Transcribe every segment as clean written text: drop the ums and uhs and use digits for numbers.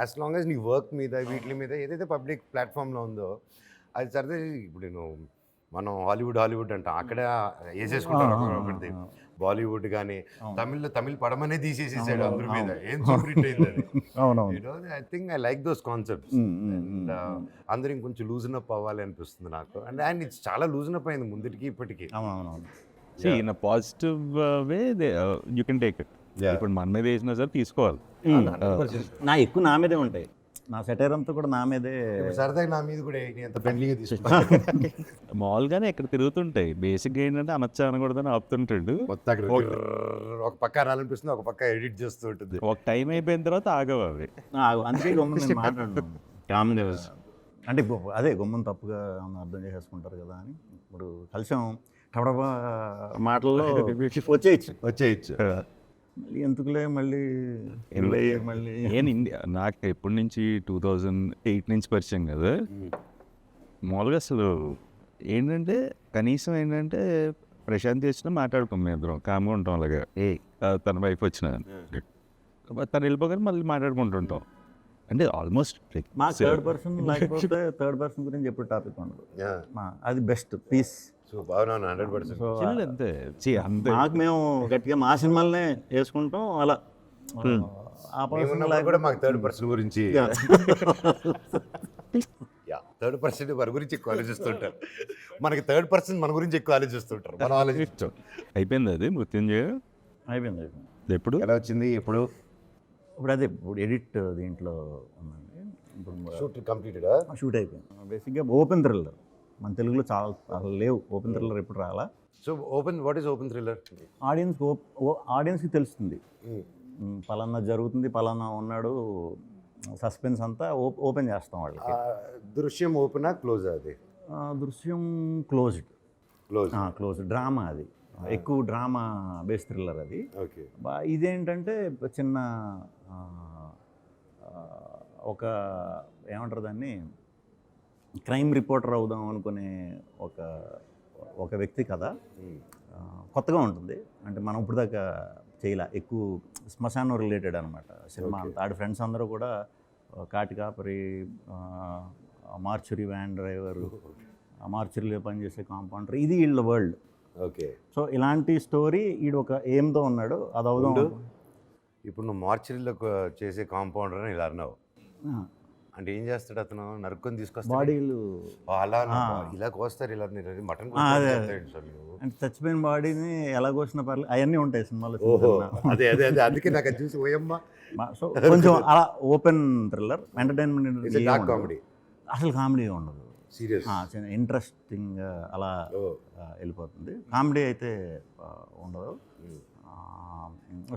As long as నీ work మీద వీటి మీద ఏదైతే పబ్లిక్ ప్లాట్ఫామ్లో ఉందో అది సరదా. ఇప్పుడు నేను మనం హాలీవుడ్ అంటాం, అక్కడ వేసేసుకుంటారు ఒకటి. బాలీవుడ్ కానీ తమిళ్ పడమనే తీసేసేసాడు అందరి మీద, ఏం సూపర్ హిట్ అయిందని. I think I like those concepts. And అందరూ ఇంకొంచెం లూజన్ అప్ అవ్వాలి అనిపిస్తుంది నాకు. అండ్ ఇట్స్ చాలా లూజన్ అప్ అయింది ముందుకి ఇప్పటికి. In positive way you can take it. ఇప్పుడు మన మీద వేసినా సరే తీసుకోవాలి. ఎక్కువ నా మీదే ఉంటాయి, నా సెటైర్ అంతా కూడా నా మీదే. సరదాగా నా మీద కూడా ఎంత ఫ్రెండ్లీగా తీసుకుంటాను. మామూలుగానే ఇక్కడ తిరుగుతుంటాయి. బేసిక్గా ఏంటంటే అనొచ్చా అనకూడదని ఆపుతుంటాడు. ఒక పక్క అనాలనిపిస్తుంది, ఒక పక్క ఎడిట్ చేస్తూ ఉంటుంది. ఒక టైం అయిపోయిన తర్వాత ఆగవు అవి. అందుకే గమ్మున మాట్లాడు అంటే అదే గమ్మున తప్పుగా అర్థం చేసేసుకుంటారు కదా అని. ఇప్పుడు కలిసాం టబడబా మాటల్లో వచ్చేయచ్చు. మళ్ళీ ఎందుకులే మళ్ళీ నేను ఇండియా నాకు ఎప్పటి నుంచి 2008 నుంచి పరిచయం కదా. మామూలుగా అసలు ఏంటంటే కనీసం ఏంటంటే ప్రశాంత్ వచ్చినా మాట్లాడుకోం, మేము ఇద్దరం కామ్గా ఉంటాం. అలాగా తన వైఫ్ వచ్చిన తను వెళ్ళిపోగానే మళ్ళీ మాట్లాడుకుంటుంటాం. అంటే ఆల్మోస్ట్ థర్డ్ పర్సన్ లేకపోతే థర్డ్ పర్సన్ గురించి ఎప్పుడు టాపిక్ ఉండదు. అది బెస్ట్ పీస్. సో బాగున్నాను 100%. అంతే మాకు మేము గట్టిగా మా సినిమాలనే వేసుకుంటాం అలా. ఆ పర్సన్ కూడా మాకు థర్డ్ పర్సన్ గురించి థర్డ్ పర్సన్ మన గురించి ఎక్కువ ఆలోచిస్తుంటారు, మనకి థర్డ్ పర్సన్ మన గురించి ఎక్కువ ఆలోచిస్తుంటారు. మనం ఆలోచిస్తాం. అయిపోయింది అది మృత్యుంజయ అయిపోయింది. ఎప్పుడు ఎలా వచ్చింది? ఇప్పుడు ఇప్పుడు ఎడిట్ దీంట్లో ఉందండి. ఇప్పుడు షూట్ కంప్లీటెడ్, షూట్ అయిపోయింది. బేసిక్గా ఓపెన్ థ్రిల్లర్ మన తెలుగులో చాలా లేవు. ఓపెన్ థ్రిల్లర్ ఎప్పుడు రాలా. So what is open thriller? ఆడియన్స్కి తెలుస్తుంది పలానా జరుగుతుంది, పలానా ఉన్నాడు, సస్పెన్స్ అంతా ఓపెన్ చేస్తాం వాళ్ళకి. దృశ్యం ఓపెనా క్లోజ్? అది దృశ్యం క్లోజ్ డ్రామా, అది ఎక్కువ డ్రామా బేస్ థ్రిల్లర్ అది. ఓకే. ఇదేంటంటే చిన్న ఒక ఏమంటారు దాన్ని, క్రైమ్ రిపోర్టర్ అవుదాం అనుకునే ఒక వ్యక్తి కథ. కొత్తగా ఉంటుంది, అంటే మనం ఇప్పుడు దాకా చేయలే. ఎక్కువ శ్మశానం రిలేటెడ్ అనమాట సినిమా అంతా. ఆడి ఫ్రెండ్స్ అందరూ కూడా కాటి కాపరి, మార్చురీ వ్యాన్ డ్రైవరు, మార్చురీలో పనిచేసే కాంపౌండర్, ఇది వీళ్ళ వరల్డ్. ఓకే. సో ఇలాంటి స్టోరీ ఈడు ఒక ఎయిమ్తో ఉన్నాడు, అది అవుదాం. ఇప్పుడు నువ్వు మార్చురీలో చేసే కాంపౌండర్ అని ఇలా అన్నావు అంటే ఏం చేస్తాడు అతను? నరుక్కొని తీసుకొస్తాడు బాడీలు అలా ఇలా కోస్తారు, ఇలా మటన్ అంటే చచ్చిపోయిన బాడీని ఎలా కోసిన పర్లేదు, అవన్నీ ఉంటాయి సినిమాలో. అదే అందుకే నాకు అది చూసి ఓయమ్మా. సో కొంచెం అలా ఓపెన్ థ్రిల్లర్ ఎంటర్టైన్మెంట్, కామెడీ. అసలు కామెడీ ఉండదు, సీరియస్ ఇంట్రెస్టింగ్ అలా వెళ్ళిపోతుంది. కామెడీ అయితే ఉండదు.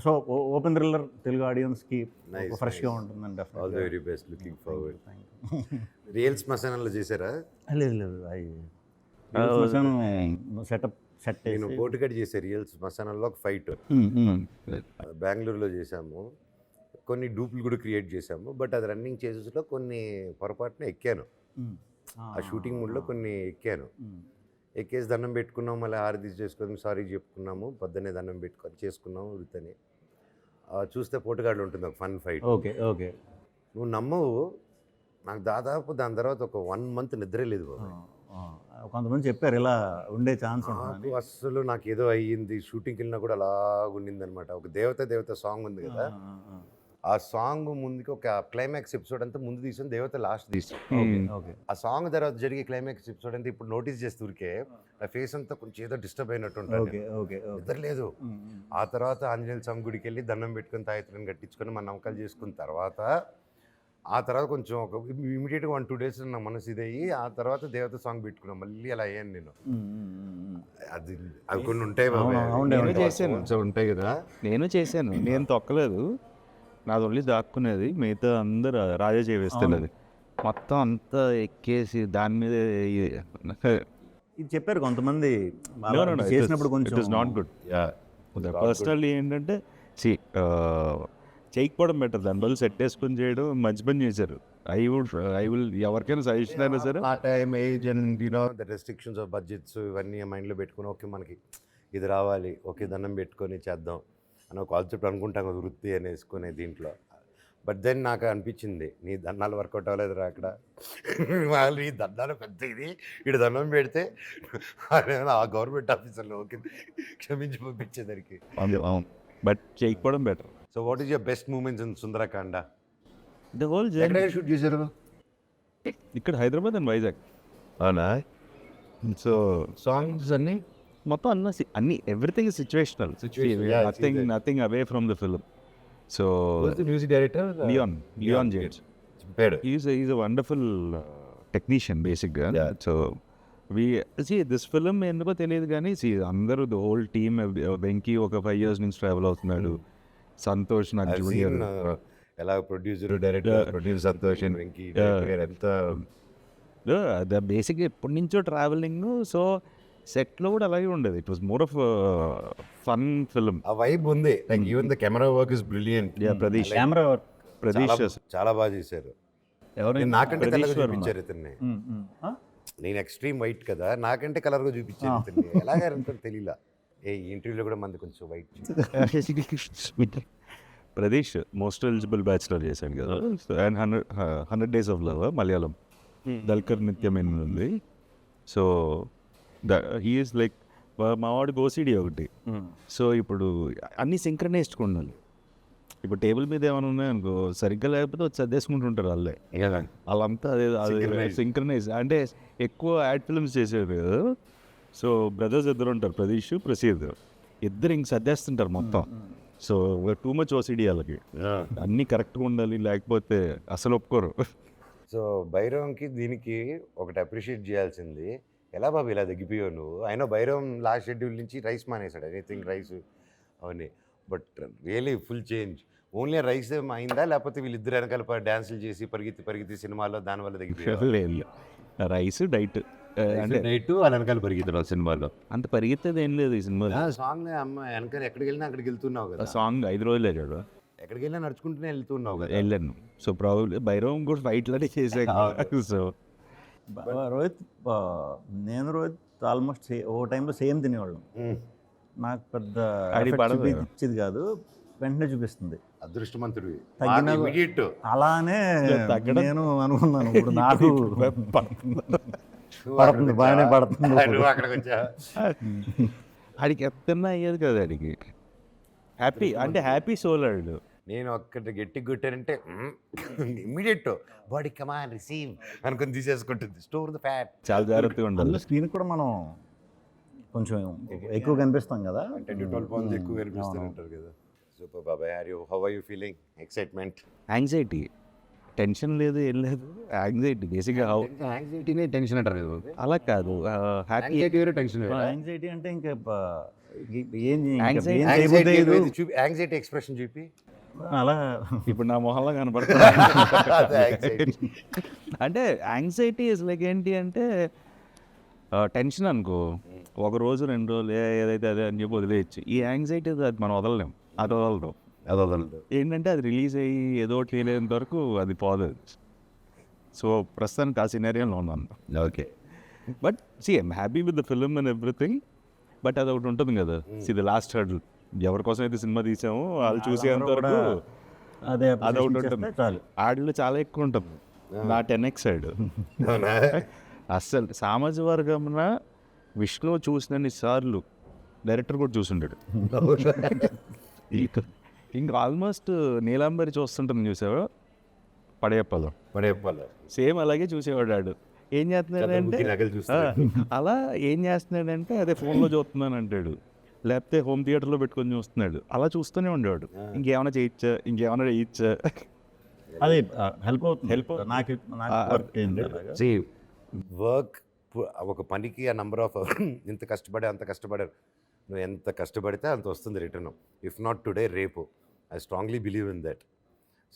సో ఓపెన్ థ్రిల్లర్ తెలుగు ఆడియన్స్కి ఫ్రెష్గా ఉంటుందండి. All the very best, looking forward. Real శ్మశానంలో చేశారా? లేదు సెట్ నేను పోటుగడ్డ చేశాను రియల్ శ్మశానంలో ఒక ఫైట్. బెంగళూరులో చేశాము, కొన్ని డూప్లు కూడా క్రియేట్ చేశాము. బట్ అది రన్నింగ్ చేసేలో కొన్ని పొరపాటున ఎక్కాను, ఆ షూటింగ్ మూడ్లో కొన్ని ఎక్కాను. ఎక్కేసి దండం పెట్టుకున్నాము, మళ్ళీ హారతి చేసుకొని సారీ చెప్పుకున్నాము, పొద్దున్నే దండం పెట్టుకొని చేసుకున్నాము వృత్తని. చూస్తే పోటుగాడులు ఉంటుంది ఒక ఫన్ ఫైట్. ఓకే. నువ్వు నమ్మవు, నాకు దాదాపు దాని తర్వాత ఒక 1 month నిద్రే లేదు బాబు. కొంతమంది చెప్పారు ఇలా ఉండే ఛాన్స్. అసలు నాకు ఏదో అయ్యింది, షూటింగ్కి వెళ్ళినా కూడా అలా ఉండింది అనమాట. ఒక దేవత సాంగ్ ఉంది కదా, ఆ సాంగ్ ముందుకి ఒక క్లైమాక్స్ ఎపిసోడ్ అంతా ముందు తీసుకొని దేవత లాస్ట్ తీసాం. ఆ సాంగ్ తర్వాత జరిగే క్లైమాక్స్ ఎపిసోడ్ అంతా ఇప్పుడు నోటీస్ చేస్తే ఊరికే నా ఫేస్ అంతా కొంచెం ఏదో డిస్టర్బ్ అయినట్టు ఉంటుంది, నిద్రలేదు. ఆ తర్వాత ఆంజనేయ స్వామి గుడికి వెళ్ళి దండం పెట్టుకొని తాయిత్రం కట్టించుకొని మన నమ్మకాలు చేసుకున్న తర్వాత కొంచెం ఒక ఇమీడియట్గా 1-2 days నా మనసు ఇదయ్యి ఆ తర్వాత దేవత సాంగ్ పెట్టుకున్నాం, మళ్ళీ అలా అయ్యాను నేను. అవి కొన్ని ఉంటాయి ఉంటాయి కదా. నేను చేశాను, నేను తొక్కలేదు, నాది ఓన్లీ దాక్కునేది, మిగతా అందరూ రాజా చేవేస్తున్నది. మొత్తం అంతా ఎక్కేసి దాని మీద ఇది చెప్పారు కొంతమంది చేసినప్పుడు. కొంచెం it is not good. Personally ఏంటంటే చేయకపోవడం బెటర్, దాని బదులు సెట్ వేసుకొని చేయడం మంచి పని చేశారు. ఐ విల్ ఎవరికైనా సజెషన్ అయినా సరే ఆ time age and the restrictions of budgets ఇవన్నీ మైండ్లో పెట్టుకుని ఓకే మనకి ఇది రావాలి, ఓకే దండం పెట్టుకొని చేద్దాం అని ఒక కాన్సెప్ట్ అనుకుంటాం కదా, వృత్తి అని వేసుకునే దీంట్లో. బట్ దెన్ నాకు అనిపించింది నీ దండాలు వర్కౌట్ అవ్వలేదురా అక్కడ. వాళ్ళు నీ దండాలు పెద్ద ఇది ఇటు దండం పెడితే ఆ గవర్నమెంట్ ఆఫీసర్లో ఓకే క్షమించి పంపించేదానికి. అవును, బట్ చేయకపోవడం better. So what is your best moments in Sundarakanda? The whole ఎక్కడ షూట్ చేశారు? ఇక్కడ హైదరాబాద్ అండ్ వైజాగ్. అవునా? సో సాంగ్స్ అన్నీ మొత్తం అన్ని everything situational, nothing away from the film. So music director Leon James, పేరు is a wonderful technician basically. So this film ఎందుకో తెలియదు కానీ అందరూ ద హోల్ టీమ్, వెంకీ ఒక 5 years నుంచి ట్రావెల్ అవుతున్నాడు, సంతోష్ నాకు జూనియర్, ఎలా ప్రొడ్యూసర్ డైరెక్టర్ సంతోష్ వెంకీ ఎంత బేసిక్గా ఎప్పటి నుంచో ట్రావెలింగ్. సో సెట్లో కూడా అలాగే ఉండేది. It was more of fun film. ఆ వైబ్ ఉంది. Like even the camera work is brilliant. Pradeesh camera చాలా బాగా చేశారు. ఎవరైనా నాకంటే ప్రదీష్ కలర్గా వర్మ. చూపించారు ఇతన్ని. నేను ఎక్స్ట్రీమ్ వైట్ కదా, నాకంటే కలర్గా చూపించారు ఇతన్ని. ఎలాగంటే తెలియలా. ఇంటర్వ్యూలో కూడా మంది కొంచెం వైట్. ప్రదీష్ మోస్ట్ ఎలిజిబుల్ బ్యాచులర్ చేశాడు కదా, and 100 Days of Love Malayalam, Dulquer నిత్యమైన ఉంది. సో హీఈస్ లైక్ మా వాడికి ఓసిడి ఒకటి. సో ఇప్పుడు అన్నీ సింక్రనైజ్డ్గా ఉండాలి. ఇప్పుడు టేబుల్ మీద ఏమైనా ఉన్నాయనుకో, సరిగ్గా లేకపోతే వచ్చి సర్దేసుకుంటుంటారు వాళ్ళే. వాళ్ళంతా అదే సింక్రనైజ్. అంటే ఎక్కువ యాడ్ ఫిల్మ్స్ చేసేది కదా. సో బ్రదర్స్ ఇద్దరు ఉంటారు, ప్రదీష్ ప్రసీద్, ఇద్దరు ఇంక సర్దేస్తుంటారు మొత్తం. సో టూ మచ్ ఓసిడి వాళ్ళకి, అన్నీ కరెక్ట్గా ఉండాలి, లేకపోతే అసలు ఒప్పుకోరు. సో భైరవంకి దీనికి ఒకటి అప్రిషియేట్ చేయాల్సింది, ఎలా బాబు ఇలా తగ్గిపోయావు నువ్వు? అయినా భైరవం లాస్ట్ షెడ్యూల్ నుంచి రైస్ మానేశాడు, ఎనీథింగ్ రైస్ అవన్నీ. But really full change. Only rice అయిందా, లేకపోతే వీళ్ళిద్దరు వెనకాల డ్యాన్సులు చేసి పరిగెత్తి సినిమాలో దానివల్ల తగ్గిపోయాడు? లేదు, రైస్ డైట్ అంటే నైట్ వాళ్ళ వెనకాల పరిగెత్తాడు సినిమాలో. అంత పరిగెత్తేది ఏం లేదు ఈ సినిమాలో. సాంగ్ అమ్మ వెనకాల ఎక్కడికి వెళ్ళినా అక్కడికి వెళ్తున్నావు కదా. సాంగ్ 5 రోజులు వెళ్ళాడు, ఎక్కడికి వెళ్ళినా నడుచుకుంటూనే వెళ్తున్నావు కదా. వెళ్ళాను. సో ప్రాబ్లీ భైరవం కూడా ఫైట్లోనే చేసాక. సో రోహిత్, నేను రోహిత్ ఆల్మోస్ట్ ఓ టైంలో సేమ్ తినేవాళ్ళం. నాకు పెద్ద చూపించేది కాదు, వెంటనే చూపిస్తుంది. అదృష్టవంతుడివి. తగ్గిన Immediate. అలానే తగ్గడం. నేను అనుకున్నాను, ఇప్పుడు నాకు పడుతుంది, బాగానే పడుతుంది. నువ్వు అక్కడికి వచ్చా. ఆడికి ఎత్తన్నా అయ్యేది కదా, ఆడికి హ్యాపీ అంటే హ్యాపీ సోలాడు. నేను ఒక్కటి గట్టి కొట్టానంటే ఇమ్మీడియట్ బాడీ కమాన్ రిసీవ్ అనుకుని తీసేసుకుంటుంది. Store the fat. చాలా జాగ్రత్తగా ఉండాలి. అందులో స్క్రీన్ కూడా మనం కొంచెం ఎక్కువ కనిపిస్తాం కదా. 10-12 pounds ఎక్కువ కనిపిస్తుంటారు కదా. సూపర్ బాబాయ్. How are you feeling? Excitement? Anxiety, tension లేదు, ఏం లేదు. యాంగ్జైటీ బేసిక్గా యాంగ్జైటీనే టెన్షన్ అంటారు. అలా కాదు, హ్యాపీ. టెన్షన్. యాంగ్జైటీ అంటే ఇంకా ఏం యాంగ్జైటీ ఎక్స్ప్రెషన్ చూపి అలా ఇప్పుడు నా మొహంలో కనపడుతుంది. అంటే యాంగ్జైటీ ఇస్ లైక్ ఏంటి అంటే, టెన్షన్ అనుకో, 1 రోజు 2 రోజులు ఏదైతే అదే అని చెప్పి వదిలేయచ్చు. ఈ యాంగ్జైటీ అది మనం వదలలేం, అది వదలదు. ఏంటంటే అది రిలీజ్ అయ్యి ఏదో ఒకటి లేనంత వరకు అది పోదు. సో ప్రస్తుతానికి ఆ సినారియోలో ఉన్నాను. Okay. But I'm happy with the film and everything. But అది ఒకటి ఉంటుంది కదా, ది లాస్ట్ హర్డల్. ఎవరి కోసం అయితే సినిమా తీసామో వాళ్ళు చూసేంత వరకు అదే అది ఒకటి ఉంటుంది. చాలు. యాడ్లు చాలా ఎక్కువ ఉంటుంది, నా 10x సైడ్. అస్సలు సామాజిక వర్గంన విష్ణు చూసినన్ని సార్లు డైరెక్టర్ కూడా చూసుంటాడు. ఇంకా ఆల్మోస్ట్ నీలాంబరి చూస్తుంటాను, చూసావా పడేప్పలో సేమ్ అలాగే చూసేవాడు. ఆడు ఏం చేస్తున్నాడంటే అలా ఏం చేస్తున్నాడంటే అదే ఫోన్లో చూస్తున్నాను అంటాడు, లేకపోతే హోమ్ థియేటర్లో పెట్టుకొని చూస్తున్నాడు. అలా చూస్తూనే ఉండేవాడు. ఇంకేమైనా చేయొచ్చా. అది హెల్ప్ నాకు వర్క్ ఒక పనికి ఆ నంబర్ ఆఫ్ ఇంత కష్టపడి అంత కష్టపడారు. నువ్వు ఎంత కష్టపడితే అంత వస్తుంది రిటర్న్. ఇఫ్ నాట్ టుడే, రేపు. I strongly believe in that.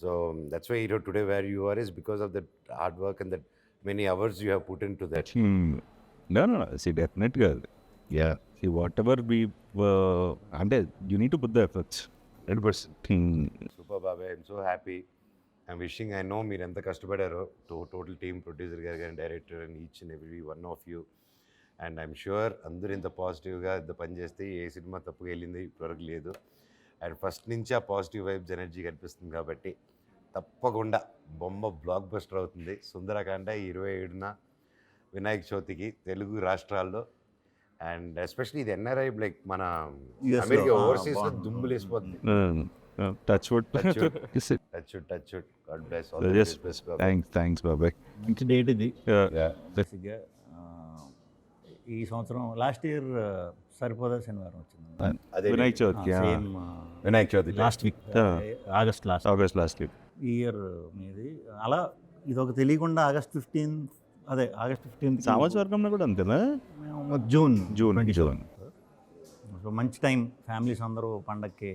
So that's why today where you are is because of that hard work and that many hours you have put into that. No, see, definitely. Yeah, see, whatever we అంటే you need to put the efforts. 100%. Super Babai, I'm so happy. I'm wishing, I know మీరు ఎంత కష్టపడారో, total team, producer గారు కానీ, director and each and every one of you. And I'm sure అందరూ ఇంత పాజిటివ్గా ఇంత పని చేస్తే ఏ సినిమా తప్పుగా వెళ్ళింది ఇప్పటివరకు లేదు. అండ్ ఫస్ట్ నుంచి ఆ పాజిటివ్ వైబ్స్ ఎనర్జీ కనిపిస్తుంది కాబట్టి తప్పకుండా బొమ్మ బ్లాక్ బస్టర్ అవుతుంది. సుందరకాండ 27న వినాయక చవితికి తెలుగు రాష్ట్రాల్లో. అండ్ ఎస్పెషలీ ఇది ఎన్ఆర్ఐ లైక్ మన US లో, అమెరికా ఆ, ఓవర్సీస్లో బాగుంది. దుమ్ములు వేసిపోతుంది. Touch wood. Touch wood god bless all the Yes. Best. Thanks బాబాయ్. మంచి డేట్ ఇది. Yeah. బేసిక్గా ఈ సంవత్సరం లాస్ట్ ఇయర్ సరిపోదా శనివారం వచ్చింది. అదే వినాయక చవితికి same Vinayaka Chavithi last week, August last August last week. ఈ ఇయర్ మీది. అలా ఇది ఒక తెలియకుండా ఆగస్ట్ 15 సామస్వర్గంలో కూడా అంతేనా? June June 27. సో మంచి టైం ఫ్యామిలీస్ అందరూ పండక్కి